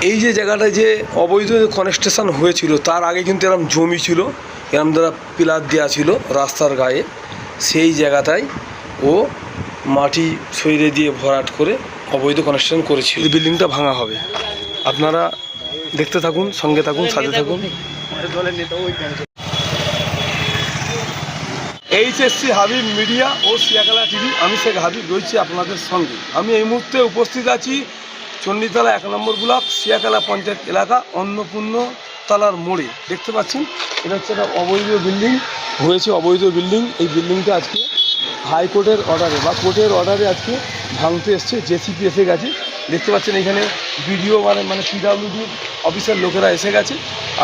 এই যে জায়গাটায় যে অবৈধ কনস্ট্রাকশন হয়েছিল তার আগে কিন্তু এরকম জমি ছিল, এরকম দ্বারা পিলার দেওয়া ছিল রাস্তার গায়ে, সেই জায়গাটায় ও মাটি সইরে দিয়ে ভরাট করে অবৈধ কনস্ট্রাকশন করেছিল। বিল্ডিংটা ভাঙা হবে, আপনারা দেখতে থাকুন, সঙ্গে থাকুন, সাথে থাকুন। এইচএসসি হাবিব মিডিয়া ও সিয়াখালা টিভি, আমি শেখ হাবিব রয়েছি আপনাদের সঙ্গে। আমি এই মুহূর্তে উপস্থিত আছি চণ্ডীতলা 1 নম্বর ব্লক সিয়াখালা পঞ্চায়েত এলাকা অন্নপূর্ণতলার মোড়ে। দেখতে পাচ্ছেন এটা হচ্ছে একটা অবৈধ বিল্ডিং হয়েছে, অবৈধ বিল্ডিং। এই বিল্ডিংটা আজকে হাইকোর্টের অর্ডারে বা কোর্টের অর্ডারে আজকে ভাঙতে এসছে, জেসিপি এসে গেছে। দেখতে পাচ্ছেন এখানে বিডিও মানে পিডব্লিউডি অফিসের লোকেরা এসে গেছে।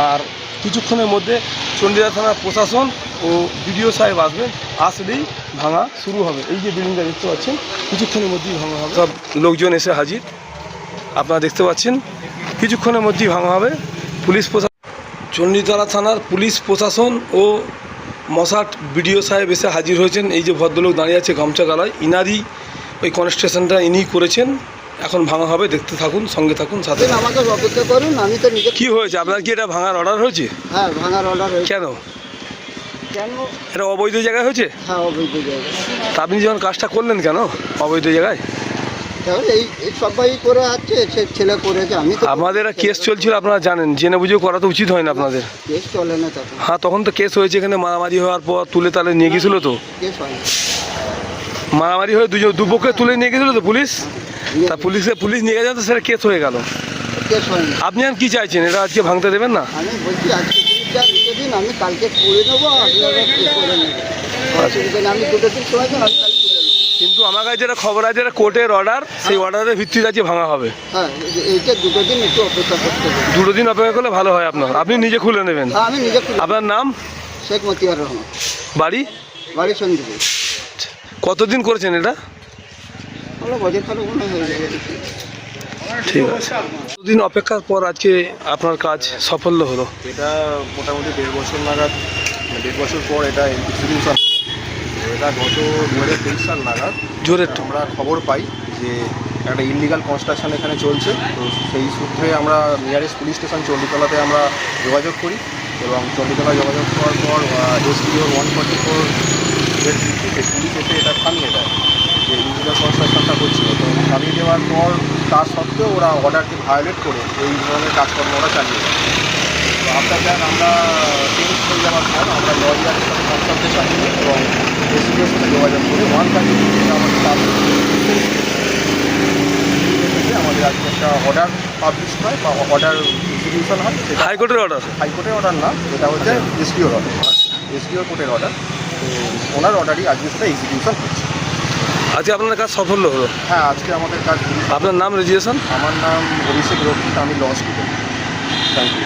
আর কিছুক্ষণের মধ্যে চণ্ডীতলা থানার প্রশাসন ও বিডিও সাহেব আসবেন, আসলেই ভাঙা শুরু হবে। এই যে বিল্ডিংটা দেখতে পাচ্ছেন কিছুক্ষণের মধ্যেই ভাঙা হবে, সব লোকজন এসে হাজির, আপনারা দেখতে পাচ্ছেন কিছুক্ষণের মধ্যেই ভাঙা হবে। পুলিশ প্রশাসন, চণ্ডীতলা থানার পুলিশ প্রশাসন ও মশাট বিডিও সাহেব এসে হাজির হয়েছেন। এই যে ভদ্রলোক দাঁড়িয়ে আছে গামছা গালায়, ইনারই ওই কনস্ট্রাকশনটা ইনিই করেছেন। এখন ভাঙা হবে, দেখতে থাকুন, সঙ্গে থাকুন, সাথে আমাকে অপেক্ষা করুন। আমি তো নিজে কি হয়েছে আপনার, কি এটা ভাঙার অর্ডার হয়েছে? হ্যাঁ, ভাঙার অর্ডার হয়েছে। কেন কেন? এটা অবৈধ জায়গায় হয়েছে। হ্যাঁ, অবৈধ জায়গা। তা আপনি যখন কাজটা করলেন কেন অবৈধ জায়গায়? তাহলে এই সবাই করে আছে, সে ছেলে করেছে, আমি তো। আমাদের একটা কেস চলছিল, আপনারা জানেন, জেনে বুঝে করা তো উচিত হয় না আপনাদের। কেস চলে না তখন। হ্যাঁ, তখন তো কেস হয়েছে, এখানে মারামারি হওয়ার পর তুলে তালে নিয়ে গেছিল তো, কেস হয় না। মারামারি হয়ে দুপক্ষে তুলে নিয়ে গেছিল তো পুলিশ। তা পুলিশ নিয়ে গেছে তো, সেটা কেস হয়ে গেল। কেস হয় না। আপনি আর কি চাইছেন, এটা আজকে ভাঙতে দেবেন না? আমি বলছি আজকে দিন আমি কালকে করে নেবো, আপনারা করে নেবেন। আমি 2 দিন সময় দেন, আমি কালকে তুলে নেবো। কিন্তু আমার কাছে যেটা খবর আছে, এটা কোর্টের অর্ডার, সেই অর্ডারের ভিত্তিতে আজকে ভাঙা হবে। হ্যাঁ, এইটা 2 দিন একটু অপেক্ষা করতে হবে। 2 দিন অপেক্ষা করলে ভালো হয় আপনার, আপনি নিজে খুলে নেবেন। হ্যাঁ, আমি নিজে খুলে। আপনার নাম? শেখ মতিয়ার রহমান। বাড়ি? বাড়ি সন্দীপুর। কতদিন করেছেন এটা? হলো বছর খানেক মনে হয়ে যাবে। ঠিক আছে, 2 দিন অপেক্ষার পর আজকে আপনার কাজ সাফল্য হলো। এটা মোটামুটি 1.5 বছর নাগাদ, 1.5 বছর পর এটা এক্সিকিউশন। এটা গত 2023 সাল নাগাদ জোরে আমরা খবর পাই যে একটা ইললিগাল কনস্ট্রাকশন এখানে চলছে। তো সেই সূত্রে আমরা নিয়ারেস্ট পুলিশ স্টেশন চণ্ডীতলাতে আমরা যোগাযোগ করি, এবং চণ্ডীতলায় যোগাযোগ করার পর SDO 144 এর ভিত্তিতে পুলিশ এসে এটা থামিয়ে দেয় যে ইললিগাল কনস্ট্রাকশনটা হচ্ছিল। তো থামিয়ে দেওয়ার পর তার সত্ত্বেও ওরা অর্ডারকে ভায়োলেট করে এই ধরনের কাজকর্ম ওরা চালিয়ে দেয়। তো আফটার দ্যাট আমরা টেন্স হয়ে যাওয়ার পর আমরা লরিয়ারের সাথে কনসালটেশন নিই এবং SDOর সাথে যোগাযোগ করে 130 আমাদের কাজ আমাদের আজকে একটা অর্ডার পাবলিশ হয় বা অর্ডার এক্সিকিউশন হয়। সেটা হাইকোর্টের অর্ডার? হাইকোর্টের অর্ডার না, এটা হচ্ছে SDOর অর্ডার, SDO কোর্টের অর্ডার। তো ওনার অর্ডারই আজকে সেটা এক্সিকিউশন হচ্ছে। আজকে আপনার কাজ সাফল্য হলো? হ্যাঁ, আজকে আমাদের কাজ। আপনার নাম, রেজিস্ট্রেশন? আমার নাম অভিষেক রক্ষিত, আমি ল স্টুডেন্ট। Thank you.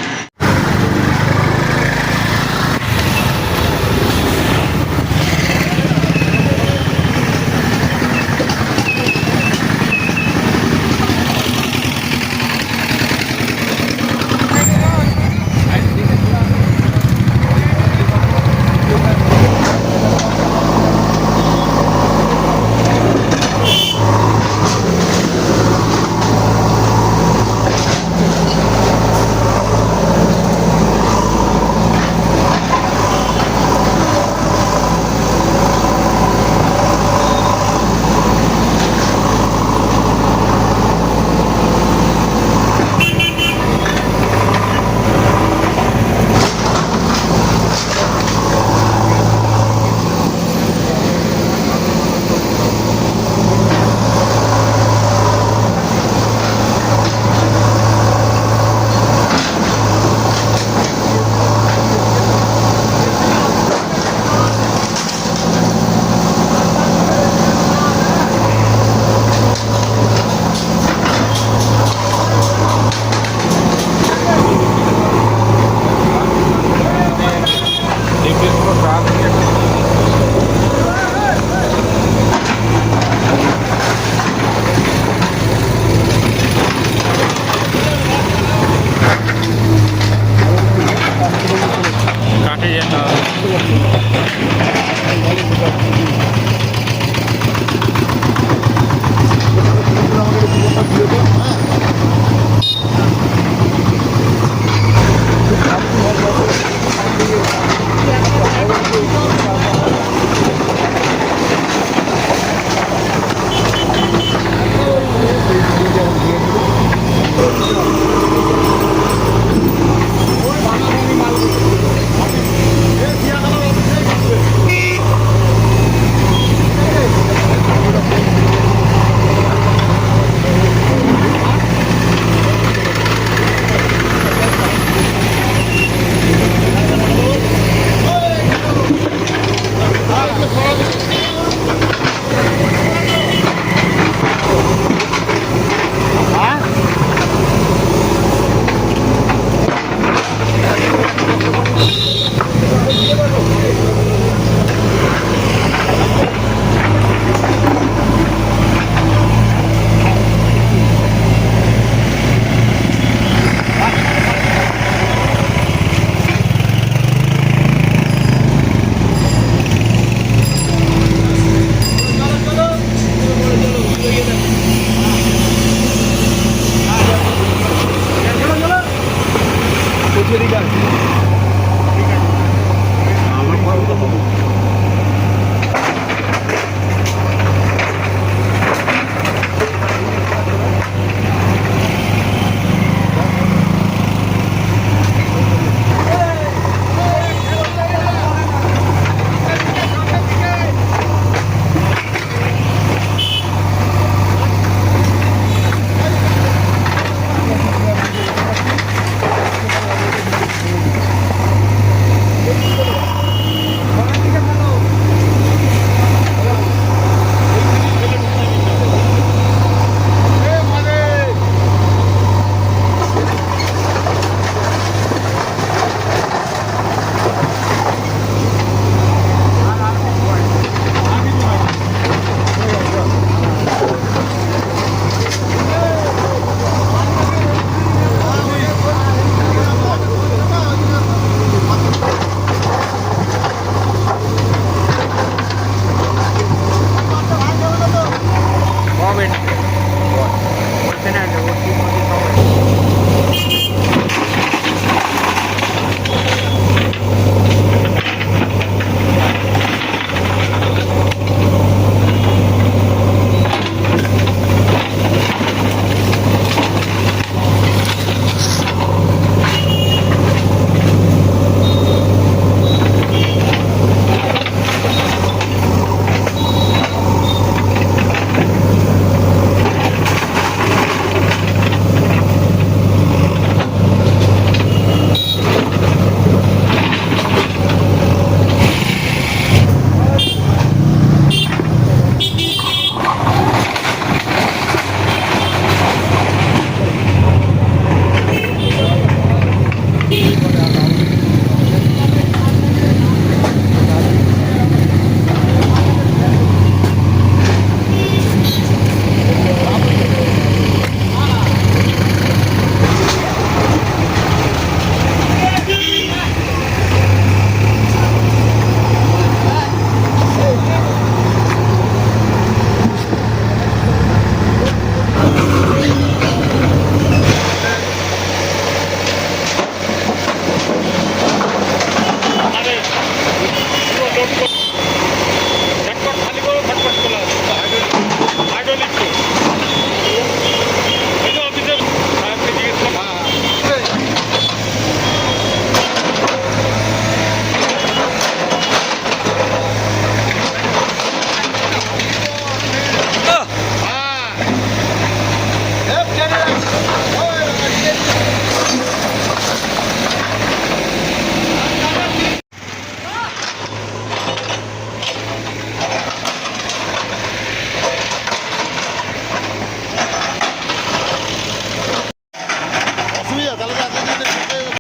করে দিতে হবে।